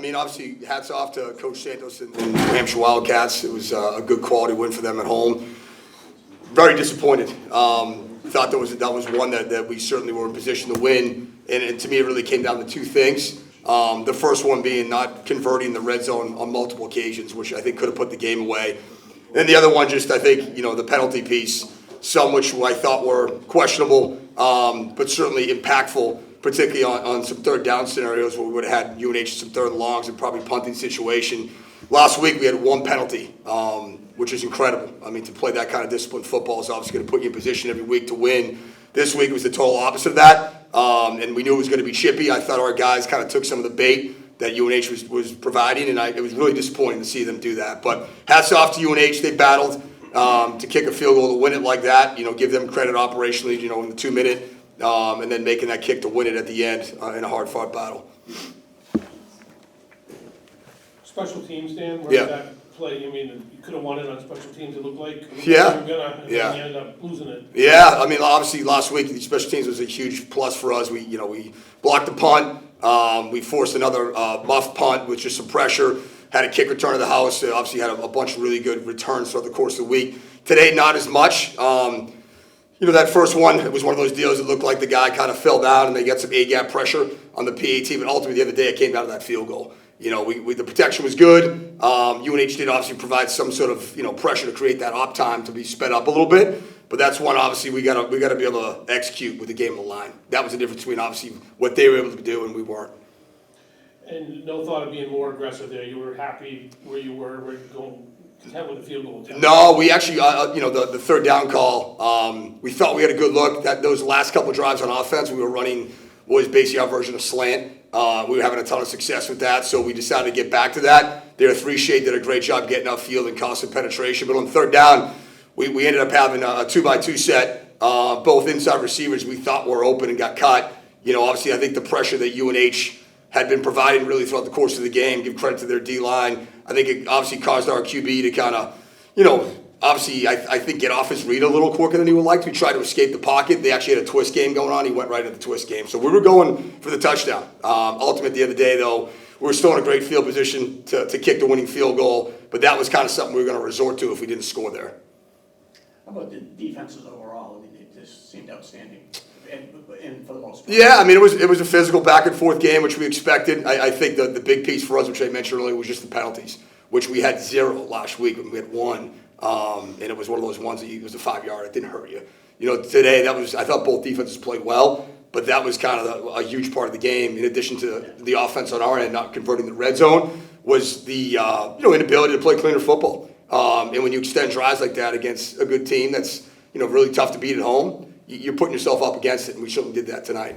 mean, obviously, hats off to Coach Santos and New Hampshire Wildcats. It was a good quality win for them at home. Very disappointed. Thought that was one that we certainly were in position to win, and to me, it really came down to two things. The first one being not converting the red zone on multiple occasions, which I think could have put the game away. And the other one, just I think, the penalty piece, some which I thought were questionable, but certainly impactful, particularly on some third down scenarios where we would have had UNH some third and longs and probably punting situation. Last week we had one penalty, which is incredible. I mean, to play that kind of disciplined football is obviously going to put you in position every week to win. This week was the total opposite of that, and we knew it was going to be chippy. I thought our guys kind of took some of the bait that UNH was providing, and it was really disappointing to see them do that. But hats off to UNH. They battled to kick a field goal to win it like that. Give them credit operationally, in the 2-minute, and then making that kick to win it at the end in a hard-fought battle. Special teams, Dan, where Yeah. did that play? I mean, you could have won it on special teams, it looked like. Yeah. You were gonna, and Yeah. then you ended up losing it. Yeah, I mean, obviously last week the special teams was a huge plus for us. We blocked the punt. We forced another muff punt with just some pressure. Had a kick return to the house. Obviously had a bunch of really good returns throughout the course of the week. Today, not as much. That first one, it was one of those deals that looked like the guy kind of fell down and they got some A-gap pressure on the PAT, but ultimately the other day it came down to that field goal. The protection was good. UNH did obviously provide some sort of, pressure to create that op time to be sped up a little bit, but that's one obviously we gotta be able to execute with the game on the line. That was the difference between obviously what they were able to do and we weren't. And no thought of being more aggressive there? You were happy where you were going content with the field goal attempt? No, we actually, the third down call, we felt we had a good look. Those last couple drives on offense, we were running what was basically our version of slant. We were having a ton of success with that, so we decided to get back to that. Their three-shade did a great job getting upfield and constant penetration, but on third down, we ended up having a 2-by-2 set. Both inside receivers we thought were open and got cut. Obviously, I think the pressure that UNH had been providing really throughout the course of the game, give credit to their D-line. I think it obviously caused our QB to kind of, obviously I think get off his read a little quicker than he would like to. He tried to escape the pocket. They actually had a twist game going on. He went right into the twist game. So we were going for the touchdown. Ultimately, at the end of the day, though, we were still in a great field position to kick the winning field goal, but that was kind of something we were going to resort to if we didn't score there. How about the defenses overall? I mean, it just seemed outstanding, and for the most part. Yeah, I mean, it was a physical back and forth game, which we expected. I think the big piece for us, which I mentioned earlier, was just the penalties, which we had 0 last week when we had 1, and it was one of those ones that it was a 5-yard. It didn't hurt you. Today I thought both defenses played well, but that was kind of a huge part of the game. In addition to the offense on our end not converting the red zone, was the inability to play cleaner football. And when you extend drives like that against a good team that's really tough to beat at home, you're putting yourself up against it, and we certainly did that tonight.